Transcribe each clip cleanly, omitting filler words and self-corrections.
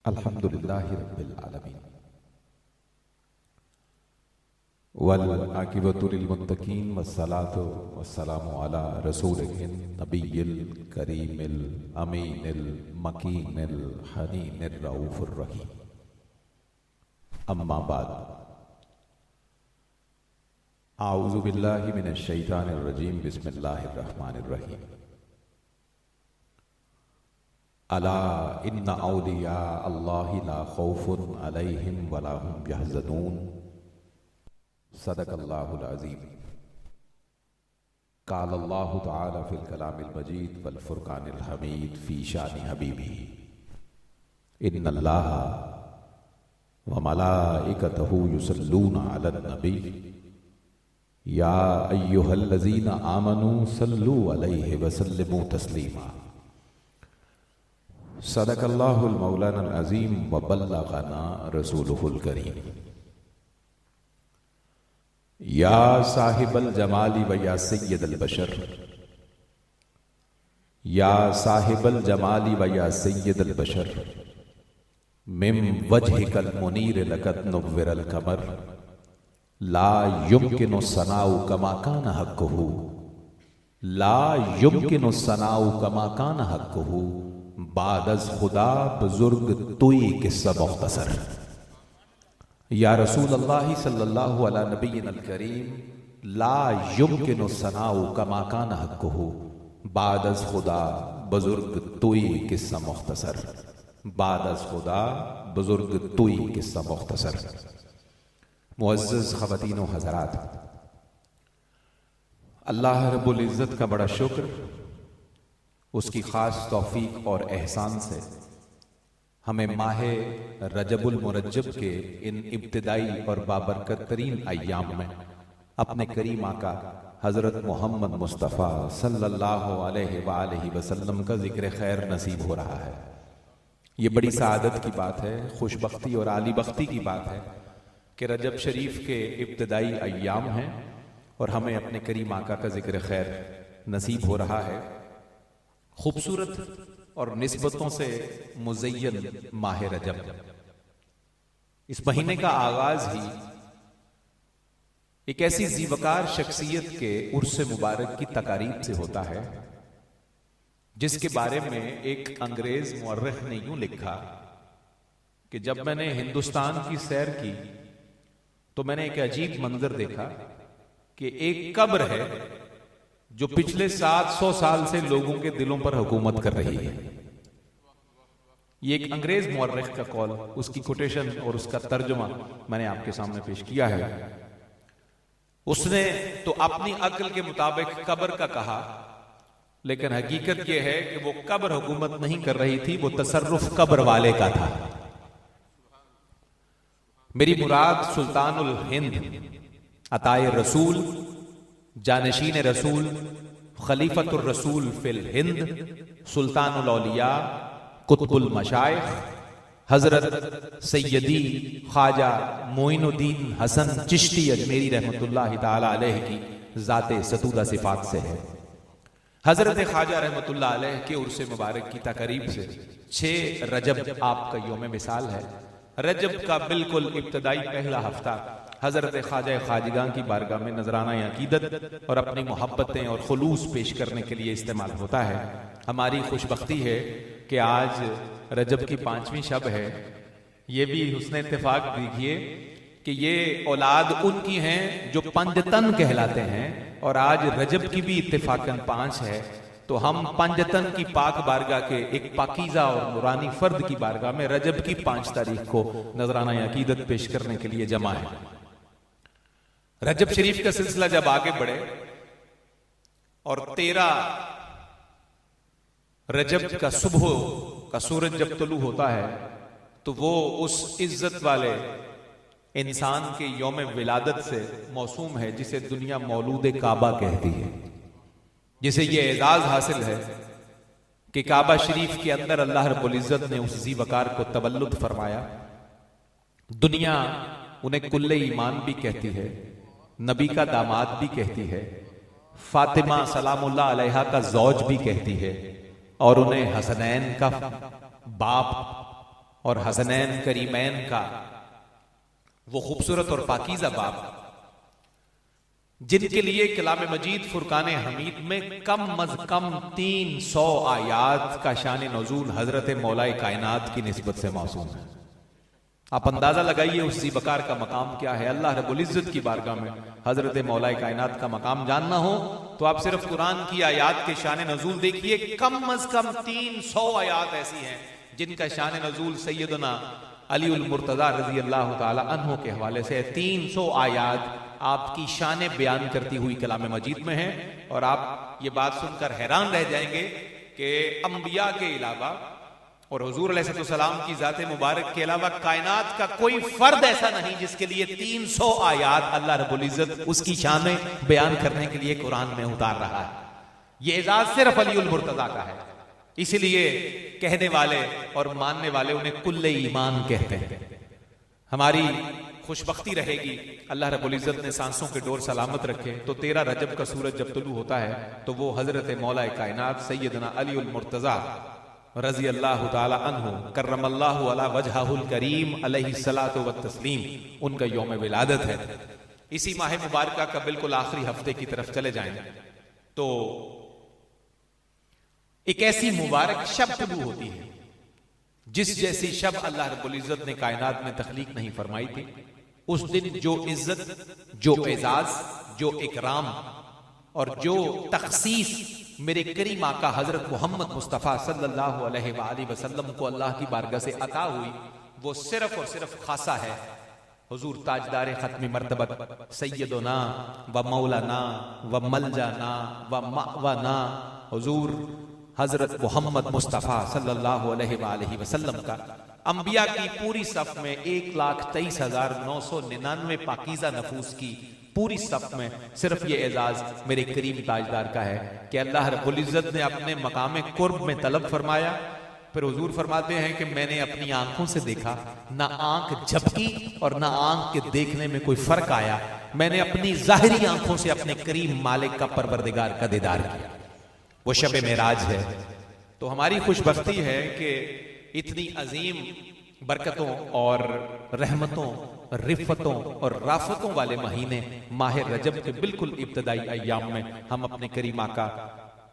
अल्हम्दुलिल्लाहि रब्बिल आलमीन वल आकिबतु लिल मुत्तकीन वस्सलातु वस्सलामु अला रसूलिहिन नबिय्यिल करीमिल अमीनिल मकीनिल हनीनिर रऊफिर रहीम। अम्मा बाद, आऊज़ु बिल्लाहि मिनश शैतानिर रजीम, बिस्मिल्लाहिर रहमानिर रहीम। अला इन्ना औलिया अल्लाहि ला खौफुन अलैहिम वला हुम यहज़नून। सदक़ल्लाहुल अज़ीम। क़ालल्लाहु तआला फ़िल कलामिल मजीद वल फ़ुरक़ानिल हमीद फ़ी शानि हबीबिही। इन्नल्लाहा व मलाइकतहु युसल्लूना अलन नबी या अय्युहल्लज़ीना आमनू सल्लू अलैहि व सल्लिमू तस्लीमा। सदक़ल्लाहुल मौलानाल अज़ीम व बल्लग़ना रसूलुहुल करीम। या साहिबल जमाली व या सय्यदल बशर, या साहिबल जमाली व या सय्यदल बशर, मिम वजहिकल मुनीर लक़द नुव्विरल कमर, ला युमकिनु सनाउ कमा कान हक़्क़ुहु, ला युमकिनु सनाउ कमा कान हक़्क़ुहु, बादज़ खुदा बुजुर्ग तुई किस्सा मुख्तसर। या रसूल अल्लाह सल्लल्लाहु अला नबिय्यिनल करीम, ला युमकिनु सनाउ कमा कान हक़्क़ुहु, बादज़ खुदा बुजुर्ग तुई किस्सा मुख्तसर, बादज़ खुदा बुजुर्ग तुई किस्सा मुख्तसर। मुअज़्ज़ज़ ख़वातीन व हज़रात, अल्लाह रब्बुल इज़्ज़त का बड़ा शुक्र, उसकी ख़ास तौफ़ीक़ और एहसान से हमें माहे रजबुल मुरज्जब के इन इब्तिदाई और बाबरकत तरीन अय्याम में अपने करीम आका हज़रत मोहम्मद मुस्तफ़ा सल्लल्लाहु अलैहि वालैहि वसल्लम का ज़िक्र खैर नसीब हो रहा है। ये बड़ी सआदत की बात है, खुशबख्ती और आली बख्ती की बात है कि रजब शरीफ के इब्तिदाई अय्याम हैं और हमें अपने करीम आका का ज़िक्र खैर नसीब हो रहा है। खूबसूरत और निस्बतों से मुज़य्यन माह रजब, इस महीने का आगाज ही एक ऐसी ज़ीवकार शख्सियत के उर्स मुबारक की तकारीब से होता है जिसके बारे में एक अंग्रेज मुअर्रिख ने यूं लिखा कि जब मैंने हिंदुस्तान की सैर की तो मैंने एक अजीब मंजर देखा कि एक कब्र है जो पिछले 700 साल से लोगों के दिलों पर हुकूमत कर रही है। ये एक अंग्रेज मुअर्रिख का कौल, उसकी कोटेशन और उसका तर्जुमा मैंने आपके सामने पेश किया है। उसने तो अपनी अक्ल के मुताबिक कब्र का कहा, लेकिन हकीकत यह है कि वो कब्र हुकूमत नहीं कर रही थी, वो तसर्रुफ कब्र वाले का था। मेरी मुराद सुल्तानुल हिंद, अताए रसूल, जानशीन रसूल, खलीफतुर रसूल फिल हिंद, सुल्तानुल औलिया, कुतुबुल मशाइख, हजरत सैयदी ख्वाजा मोइनुद्दीन हसन चिश्ती अजमेरी रहमतुल्लाहि ताला अलैह की ज़ाते सतूदा सिफात से है। हजरत ख्वाजा रहमतुल्लाह अलैह के उर्स मुबारक की तकरीब से 6 रजब आपका यौम मिसाल है। रजब का बिल्कुल इब्तदाई पहला हफ्ता हजरत ख्वाजा खाजिगां की बारगाह में नजराना अकीदत और अपनी मोहब्बतें और खुलूस पेश करने के लिए इस्तेमाल होता है। हमारी खुशबख्ती है कि आज रजब की 5वीं शब है। ये भी हुस्न इत्तेफाक देखिए कि ये औलाद उनकी हैं जो पंजतन कहलाते हैं, और आज रजब की भी इत्तेफाकन 5 है। तो हम पंजतन की पाक बारगाह के एक पाकीज़ा और नूरानी फर्द की बारगाह में रजब की 5 तारीख को नजराना अकीदत पेश करने के लिए जमा है। रजब शरीफ का सिलसिला जब आगे बढ़े और 13 रजब का सुबह का सूरज जब तुलू होता है तो वो उस इज्जत वाले इंसान के यौम विलादत से मौसूम है जिसे दुनिया मौलूद काबा कहती है, जिसे ये एजाज हासिल है कि काबा शरीफ के अंदर अल्लाह रब्बुल इज्जत ने उस ज़ीवकार को तवल्लुद फरमाया। दुनिया उन्हें कुल्ले ईमान भी कहती है, नबी का दामाद भी कहती है, फातिमा सलामुल्लाह अलैहा का जौज भी कहती है, और उन्हें हसनैन का बाप और हसनैन करीमैन का वो खूबसूरत और पाकीज़ा बाब, जिनके लिए कलाम मजीद फुरकान हमीद में कम अज कम 300 आयात का शान नज़ूल हजरत मौलाए कायनात की निस्बत से मासूम है। आप अंदाजा लगाइए उस ज़ीबकार का मकाम क्या है। अल्लाह रब्बुल इज्जत की बारगाह में हजरत मौलाए कायनात का मकाम जानना हो तो आप सिर्फ कुरान की आयात के शान नज़ूल देखिए। कम अज कम 300 आयात ऐसी हैं जिनका शान नज़ूल सैयदना अली उल मुर्तज़ा रज़ी अल्लाह ताला अन्हो के हवाले से 300 आयात आपकी शान बयान करती हुई कलाम मजीद में है। और आप ये बात सुनकर हैरान रह जाएंगे कि अंबिया के अलावा और हुजूर अलैहिस्सलाम की ज़ात मुबारक के अलावा कायनात का कोई फर्द ऐसा नहीं जिसके लिए 300 आयात अल्लाह रब्बुल इज्जत उसकी शान बयान करने के लिए कुरान में उतार रहा है। ये एजाज सिर्फ अली उल मुर्तज़ा का है। इसलिए कहने वाले और मानने वाले उन्हें कुल्ले ईमान कहते हैं। हमारी खुशबख्ती रहेगी, अल्लाह रब्बुल इज्जत ने सांसों के डोर सलामत रखे तो 13 रजब का सूरज जब तुलू होता है तो वो हजरत मौलाए कायनात सैयदना अली उल मुर्तज़ा रज़ी अल्लाह ताला अन्हु करमल्लाहु अला वजहुल करीम अलैहिस्सलातु व तस्लीम उनका यौम विलादत है। इसी माह मुबारका का बिल्कुल आखिरी हफ्ते की तरफ चले जाएं तो एक ऐसी मुबारक शब शुरू होती है जिस जैसी शब अल्लाह रब्बुल इज्जत ने कायनात में तख्लीक नहीं फरमाई थी। उस दिन जो इज्जत, जो एजाज, जो इकराम और जो तखसीस मेरे करीम आका हजरत मोहम्मद मुस्तफ़ा सल्लल्लाहु अलैहि वसल्लम को अल्लाह की बारगाह से अता हुई वो सिर्फ और सिर्फ खासा है हुजूर ताजदार खत्मी मर्तबत सैयदना व मौलाना व मलजाना व मावाना हुजूर हजरत मोहम्मद मुस्तफ़ा सल्लल्लाहु अलैहि वसल्लम का। अंबिया की पूरी सफ में 1,23,999 पाकीज़ा नफूस की पूरी सफ में सिर्फ ये एजाज मेरे करीम ताजदार का है कि अल्लाह रब्बुल इज्जत ने अपने मकाम कुर्ब में तलब फरमाया। फिर हुजूर फरमाते हैं कि मैंने अपनी आंखों से देखा, ना आंख झपकी और ना आंख के देखने में कोई फर्क आया। मैंने अपनी जाहिरी आंखों से अपने करीम मालिक का परवरदिगार का दीदार किया। वो शब मेराज है। तो हमारी खुशबख्ती है कि इतनी अजीम बरकतों और रहमतों, रिफ़तों और राफतों वाले महीने माह रजब के बिल्कुल इब्तदाई अय्याम में हम अपने करीम आका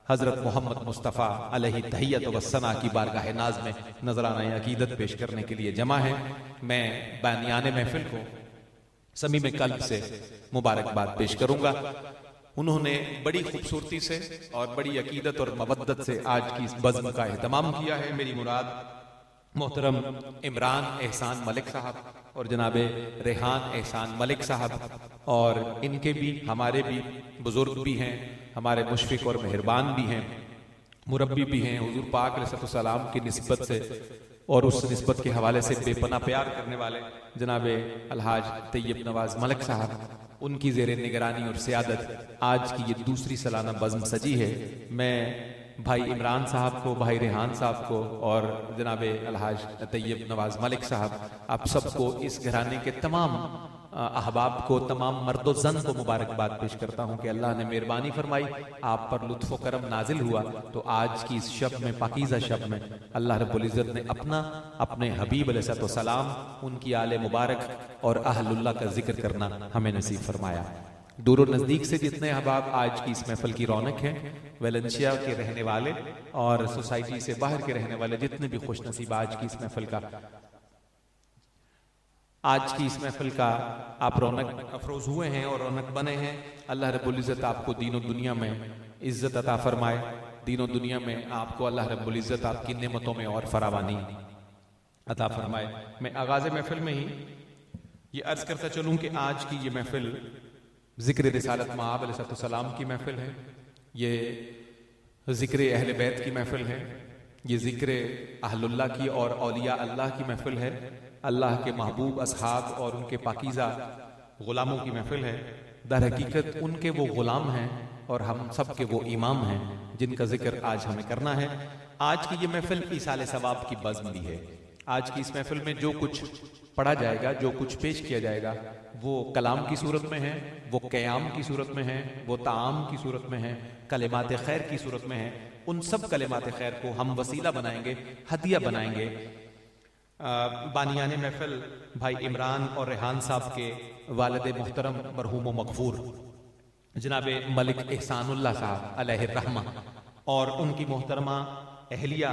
हजरत मोहम्मद मुस्तफ़ा अलैहि तहियत व सना की बारगाह नाज में नजराना अकीदत पेश करने के लिए जमा है। मैं बानियाने महफिल को समीम कल्ब से मुबारकबाद पेश करूंगा। उन्होंने बड़ी खूबसूरती से और बड़ी अकीदत और मवद्दत से आज की इस बज़्म का एहतमाम किया है। मेरी मुराद मोहतरम इमरान एहसान मलिक साहब और जनाबे रेहान एहसान मलिक साहब और इनके भी हमारे भी बुजुर्ग भी हैं, हमारे मुशफिक और मेहरबान भी हैं, मुरब्बी भी हैं हुजूर पाक अलैहिस्सलाम की निस्बत से और उस निस्बत के हवाले से बेपना प्यार करने वाले जनाबे अलहाज तैयब नवाज मलिक साहब। उनकी ज़ेरे निगरानी और सियादत आज की ये दूसरी सालाना बज़्म सजी है। मैं भाई इमरान साहब को, भाई रेहान साहब को और जनाब अलहाज तैयब नवाज मलिक साहब, आप सबको इस घराने के तमाम अहबाब को, तमाम मर्दो जन को मुबारकबाद पेश करता हूँ कि अल्लाह ने मेहरबानी फरमाई, आप पर लुत्फ़ करम नाजिल हुआ तो आज की इस शब में, पाकीज़ा शब में अल्लाह रब्बुल इज़्ज़त ने अपने हबीब अलैहिस्सलाम, उनकी आले मुबारक और अहलुल्लाह का जिक्र करना हमें नसीब फरमाया। दूर और नज़दीक से जितने अहबाब आज की इस महफिल की रौनक हैं, वेलेंशिया के रहने वाले और सोसाइटी से बाहर के रहने वाले जितने भी खुश नसीब आज की इस महफिल का आप रौनक अफरोज हुए हैं और रौनक बने हैं। अल्लाह रब्बुल इज़्ज़त आपको दीन और दुनिया में इज़्ज़त अता फरमाए, दीन और दुनिया में आपको अल्लाह रब्बुल इज़्ज़त आपकी नेमतों में और फरावानी अता फरमाए। मैं आगाज़ महफिल में ही ये अर्ज़ करता चलूँ कि आज की ये महफिल ज़िक्र रिसालत मआब अलैहिस्सलाम की महफिल है, ये ज़िक्र अहले बैत की महफिल है, ये ज़िक्र अहलुल्लाह की और औलिया अल्लाह की महफिल है, अल्लाह के महबूब असहाब और उनके पाकीज़ा ग़ुलामों की महफिल है। दर हकीकत उनके वो ग़ुलाम हैं और हम सब के वो इमाम हैं जिनका जिक्र आज हमें करना है। आज की ये महफिल ईसाले सवाब की बज़्म भी है। आज की इस महफिल में जो कुछ पढ़ा जाएगा, जो कुछ पेश किया जाएगा, वो कलाम की सूरत में है, वो क़याम की सूरत में है, वो ताम की सूरत में है, कलिमात खैर की सूरत में है। उन सब कलिमात खैर को हम वसीला बनाएंगे, हदिया बनाएंगे बानियाने महफिल भाई इमरान और रेहान साहब के वालिद मोहतरम मरहूम व मगफूर जनाब मलिक एहसानुल्लाह साहब अलैहिर्रहमा और उनकी मोहतरमा अहलिया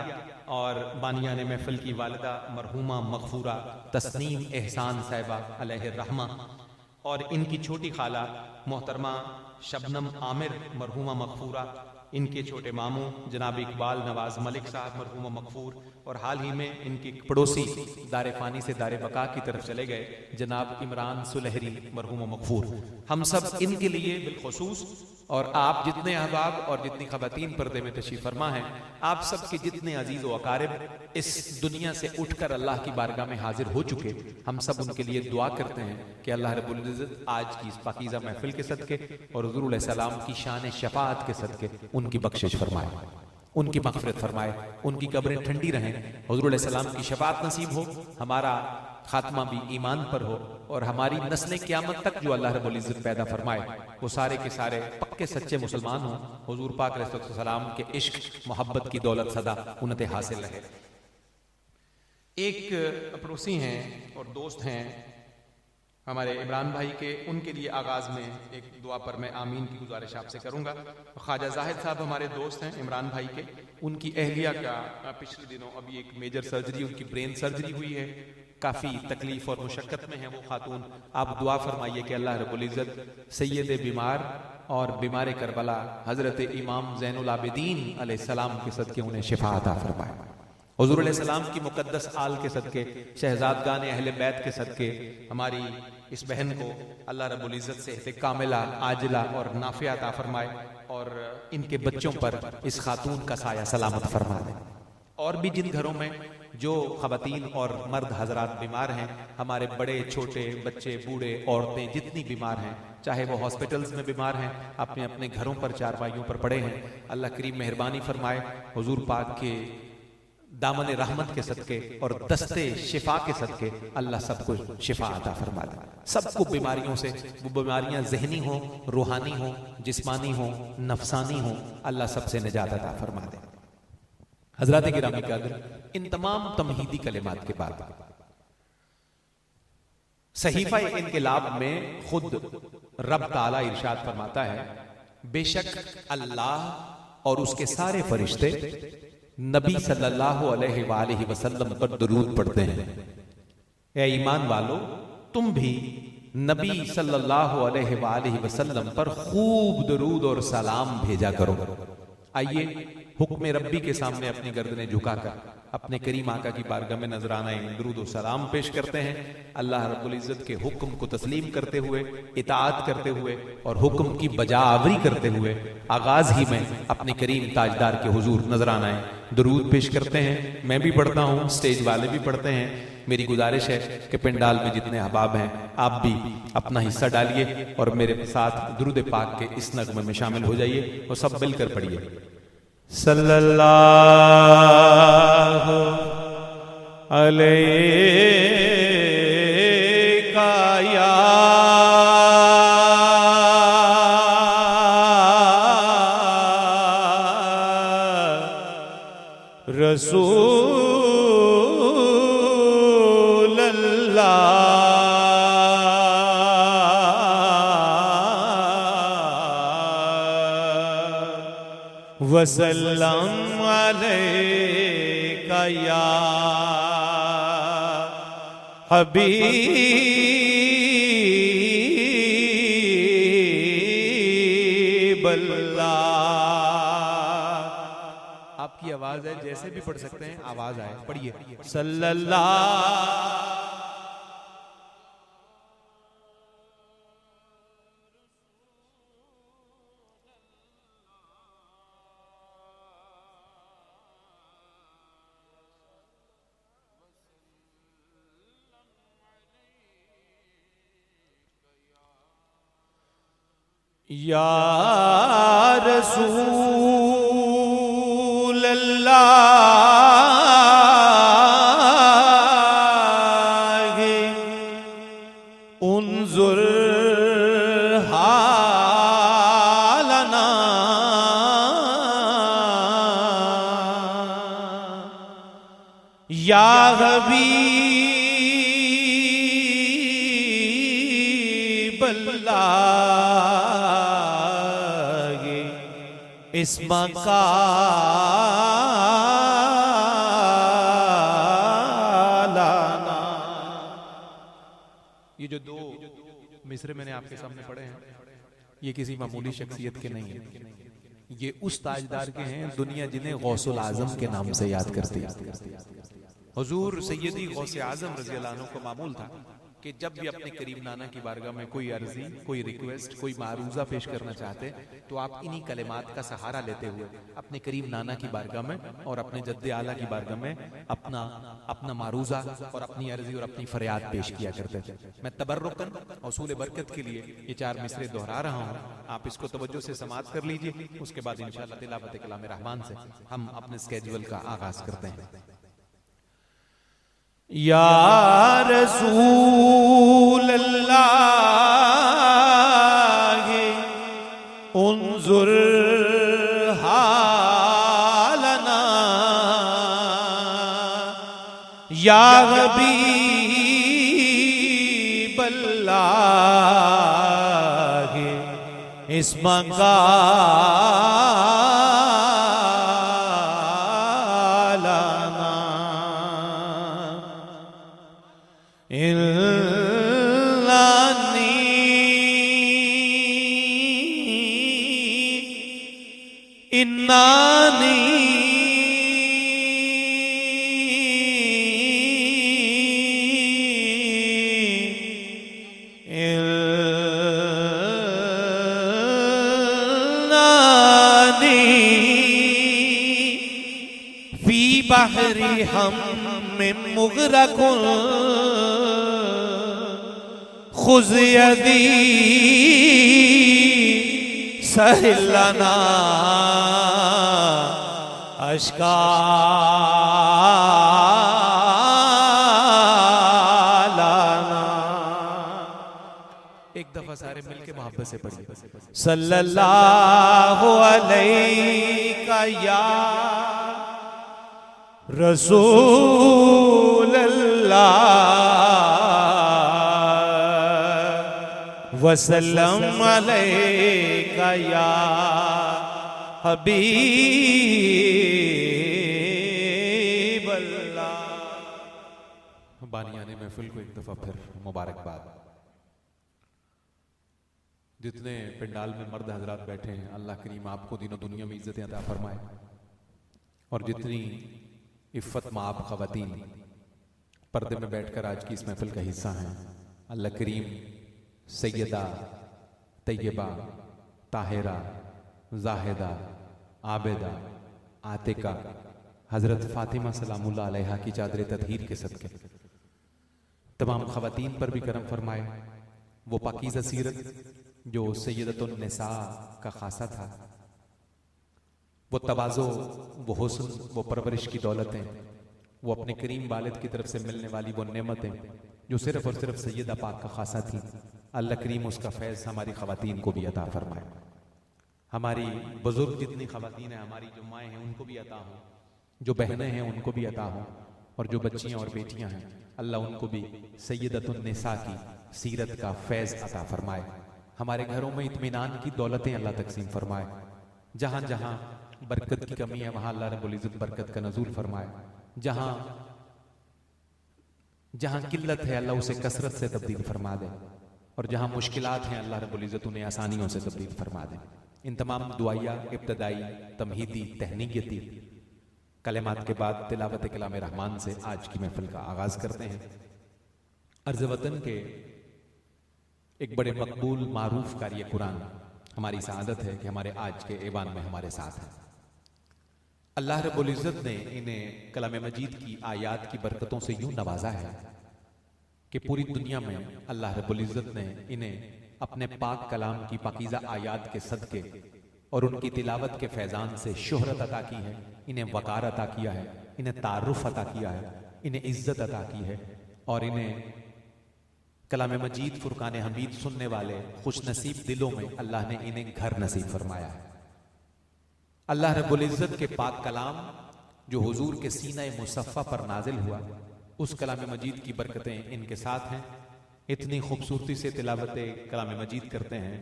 और बानियाने महफिल की वालिदा मरहूमा मगफूरा तस्नीम एहसान साहिबा अलैहिर्रहमा और इनकी छोटी खाला मोहतरमा शबनम आमिर मरहूमा मगफूरा, इनके छोटे मामू जनाब इकबाल नवाज मलिक साहब मरहूमा मगफूर और हाल ही में इनके पड़ोसी दारे फानी से दारे बका की तरफ चले गए जनाब इमरान सुलहरी मरहूमा मगफूर। हम सब इनके लिए बिलखुसूस और आप जितने अहबाब और जितनी खवातीन पर्दे में तशरीफ फरमा हैं, आप सब के जितने अजीज व अकारिब इस दुनिया से उठकर अल्लाह की बारगाह में हाजिर हो चुके, हम सब उनके लिए दुआ करते हैं कि अल्लाह रब्बुल इज्जत आज की इस पाकीज़ा महफिल के सदके और हुज़ूर अलैहिस्सलाम की शान शफाअत के सदके उनकी बख्शिश फरमाए, उनकी मग़फ़िरत फरमाए, उनकी कब्रें ठंडी रहें, हुज़ूर अलैहिस्सलाम की शफाअत नसीब हो, हमारा खात्मा भी ईमान पर हो और हमारी नस्लें क़यामत तक जो अल्लाह रब्बुल इज़्ज़त पैदा फरमाए वो सारे के सारे पक्के सच्चे मुसलमान हों, हुज़ूर पाक अलैहिस्सलाम के इश्क मोहब्बत की दौलत सदा उन्हें हासिल रहे। एक पड़ोसी हैं और दोस्त हैं हमारे इमरान भाई के, उनके लिए आगाज़ में एक दुआ पर मैं आमीन की गुजारिश आपसे करूंगा। ख्वाजा जाहिद साहब हमारे दोस्त हैं इमरान भाई के, उनकी अहलिया का पिछले दिनों अभी एक मेजर सर्जरी, उनकी ब्रेन सर्जरी हुई है, काफ़ी तकलीफ और मुशक्कत में है वो खातून। आप दुआ फरमाइए कि अल्लाह रब्बुल इज़्ज़त सैयद बीमार और बीमार करबला हज़रत इमाम ज़ैनुल आबिदीन अलैहिस्सलाम के सदके उन्हें शिफा अता फरमाए, हुज़ूर अलैहिस्सलाम की मुक़द्दस आल के सदके, शहज़ादगान अहले बैत के सदके हमारी इस बहन को अल्लाह रब्बुल इज़्ज़त सेहत कामिला आजिला और नाफ़िया अता फरमाए और इनके बच्चों पर इस खातून का साया सलामत फरमा दे। और भी जिन घरों में जो ख़वातीन और मर्द हजरात बीमार हैं, हमारे बड़े छोटे बच्चे बूढ़े औरतें जितनी बीमार हैं, चाहे वो हॉस्पिटल्स में बीमार हैं, अपने अपने घरों पर चारपाइयों पर पड़े हैं, अल्लाह करीम मेहरबानी फरमाए, हुजूर पाक के दामन रहमत के सदके और दस्ते शिफा के सदके अल्लाह सबको शिफा अता फरमा दे। सबको बीमारियों से, वो बीमारियां ज़हनी हो, रूहानी हो, जिस्मानी हो, नफसानी हो, अल्लाह सबसे निजात अता फरमा दे। हजरत गिरामी कादिर, इन तमाम तमहीदी कलिमात के बाद सहीफा इनकलाब में खुद रब ताला इरशाद फरमाता है, बेशक अल्लाह और उसके सारे फरिश्ते नबी सल्लल्लाहु अलैहि वसल्लम पर दुरूद पढ़ते हैं। ए ईमान वालो, तुम भी नबी सल्लल्लाहु अलैहि वसल्लम पर खूब दुरूद और सलाम भेजा करो। आइए हुक्म रब्बी के सामने अपनी गर्दनें झुकाकर अपने करीम आका की बारगाह में नजराना दुरूद और सलाम पेश करते हैं। अल्लाह रब्बुल इज़्ज़त के हुक्म को तस्लीम करते हुए, इताअत करते हुए और हुक्म की बजावरी करते हुए आगाज ही में अपने करीम ताजदार के हुजूर नजराना दुरूद पेश करते हैं। मैं भी पढ़ता हूँ, स्टेज वाले भी पढ़ते हैं। मेरी गुजारिश है कि पिंडाल में जितने अहबाब हैं आप भी अपना हिस्सा डालिए और मेरे साथ दुरूद पाक के इस नगमे में शामिल हो जाइए और सब मिलकर पढ़िए। सल्लल्लाहु अलैहि या रसूल अल्लाह वसल्लम अलैका या हबीब अल्लाह। आपकी आवाज है, जैसे भी पढ़ सकते हैं, आवाज आए, पढ़िए। सल्लल्लाहु या रसूल अल्लाह उन्जुर हालना या हबीब बल्लागे इस्मा कालाना। ये जो दो मिसरे मैंने आपके सामने पढ़े हैं, ये किसी मामूली शख्सियत के नहीं है, ये उस ताजदार के हैं दुनिया जिन्हें गौसुल आजम के नाम से याद करती है। हुजूर सैयदी गौसे आजम रज़ी अल्लाह अन्हु को मामूल था कि जब भी अपने करीम नाना की बारगाह में कोई अर्जी, कोई रिक्वेस्ट, कोई मारूजा पेश करना चाहते तो आप इन्हीं कलिमात का सहारा लेते हुए अपने करीम नाना की बारगाह में और अपने जद्दे आला की बारगाह में अपना मारूजा और अपनी अर्जी और अपनी फरियाद पेश किया करते थे। मैं तबर्रुकन औसूल बरकत के लिए ये 4 मिसरे दोहरा रहा हूँ, आप इसको तवज्जो से समाअत कर लीजिए। उसके बाद इंशाअल्लाह तिलावत कलाम रहमान से हम अपने स्केड्यूल का आगाज करते हैं। या रसूल अल्लाह उन्जुर हालना, या हबीब अल्लाह इस्मा इन्नानी फी बहरी हम में मुगरकुन खुज़ यदी सहलना अश्कालाना। एक दफा सारे मिलके मोहब्बत से पढ़िए सल्लल्लाहु अलैका या रसूल अल्लाह वसल्लम अलैका या हबीब अल्लाह। बानियाने महफिल को एक दफा फिर मुबारकबाद। जितने पंडाल में मर्द हजरात बैठे हैं, अल्लाह करीम आपको दिनों दुनिया में इज्जतें अता फरमाए, और जितनी इफ़्फ़त माब ख़वातीन पर्दे में बैठकर आज की इस महफिल का हिस्सा हैं, अल्लाह करीम सैयदा तैयबा ताहिरा जाहिदा आबिदा आतिका हजरत फातिमा सलामुल्लाह अलैहा की चादर तदहीर के सदके तमाम ख़वातीन पर भी करम फरमाए। वो पाकीज़ा सीरत जो सैयदतुन निसा का खासा था, वो तवाज़ो, वो हुस्न, वो परवरिश की दौलतें, वो अपने करीम वालिद की तरफ से मिलने वाली वो नेमतें जो सिर्फ और सिर्फ सैयदा पाक का खासा थी, अल्लाह करीम उसका फैज़ हमारी ख़वातीन को भी अता फरमाए। हमारी बुजुर्ग जितनी ख़वातीन हैं, हमारी जो माएँ हैं उनको भी अता हो, जो बहनें हैं उनको भी अता हो, और जो बच्चियाँ और बेटियाँ हैं अल्लाह उनको भी सैयदतुन निसा की सीरत का फैज़ अता फरमाए। हमारे घरों में इत्मीनान की दौलतें अल्लाह तकसीम फरमाए। जहाँ जहाँ बरकत की कमी है वहाँ अल्लाह रब्बुल इज़्ज़त बरकत का नज़ूल फरमाए। जहाँ जहाँ किल्लत है अल्लाह उसे कसरत से तब्दील फरमा दे, और जहाँ मुश्किलात हैं अल्लाह रब्बुल इज़्ज़त उन्हें आसानियों से तब्दील फरमा दे। इन तमाम दुआया इब्तदाई तमहीदी तहनीयती कलिमात के बाद तिलावत कलाम रहमान से आज की महफिल का आगाज करते हैं। अर्ज़ वतन के एक बड़े मकबूल मारूफ कारी कुरान, हमारी सआदत है कि हमारे आज के ऐवान में हमारे साथ हैं। अल्लाह रब्बुल इज़्ज़त ने इन्हें कलाम मजीद की आयात की बरकतों से यूं नवाजा है कि पूरी दुनिया में अल्लाह रब्बुल इज़्ज़त ने इन्हें अपने पाक कलाम की पाकीज़ा आयात के सदके और उनकी तिलावत के फैज़ान से शोहरत अता की है, इन्हें वक़ार अता किया है, इन्हें तारुफ अता किया है, इन्हें इज्जत अता की है, और इन्हें कलाम मजीद फुरकान हमीद सुनने वाले खुश नसीब दिलों में अल्लाह ने इन्हें घर नसीब फरमाया है। अल्लाह रब्बुल इज़्ज़त के पाक कलाम जो हुजूर के सीना मुसफ़्फ़ा पर नाजिल हुआ, उस कलाम मजीद की बरकतें इनके साथ हैं। इतनी खूबसूरती से तिलावत कलाम मजीद करते हैं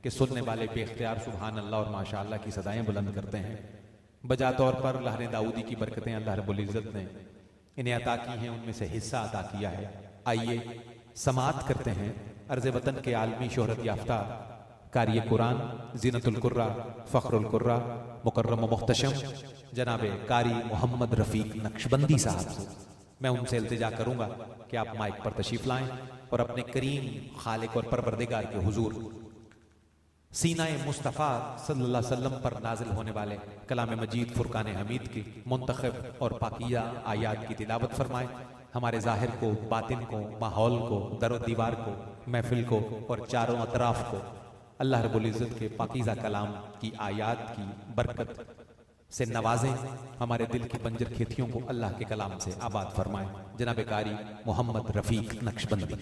कि सुनने वाले बेख्तियार सुभान अल्लाह और माशाअल्लाह की सदाएं बुलंद करते हैं। बजा तौर पर लहर दाऊदी की बरकतें अल्लाह रब्बुल इज़्ज़त ने इन्हें अता की हैं, उनमें से हिस्सा अता किया है। आइए समाअत करते हैं अर्ज़ वतन के आलमी शोहरत याफ्ता कारी कुरान, ज़ीनतुल कुर्रा, फ़ख्रुल कुर्रा, मुकर्रम व मुहतशम जनाब कारी मोहम्मद रफ़ीक नक्शबंदी साहब से। मैं उनसे इल्तिजा करूँगा कि आप माइक पर तशरीफ़ लाएँ और अपने करीम खालिक और परवरदिगार के हुजूर सीना मुस्तफ़ा सल्लल्लाहु अलैहि वसल्लम पर नाजिल होने वाले कलाम मजीद फुरकान हमीद की मुंतखब और पाकिया आयात की तिलावत फरमाएँ। हमारे ज़ाहिर को, बातिन को, माहौल को, दरो दीवार को, महफिल को और चारों अतराफ को अल्लाह रब्बुल इज़्ज़त के पाकीज़ा कलाम की आयात की बरकत से नवाजें। हमारे दिल की बंजर खेतियों को अल्लाह के कलाम से आबाद फरमाएँ। जनाब कारी मोहम्मद रफ़ीक नक्शबंदी।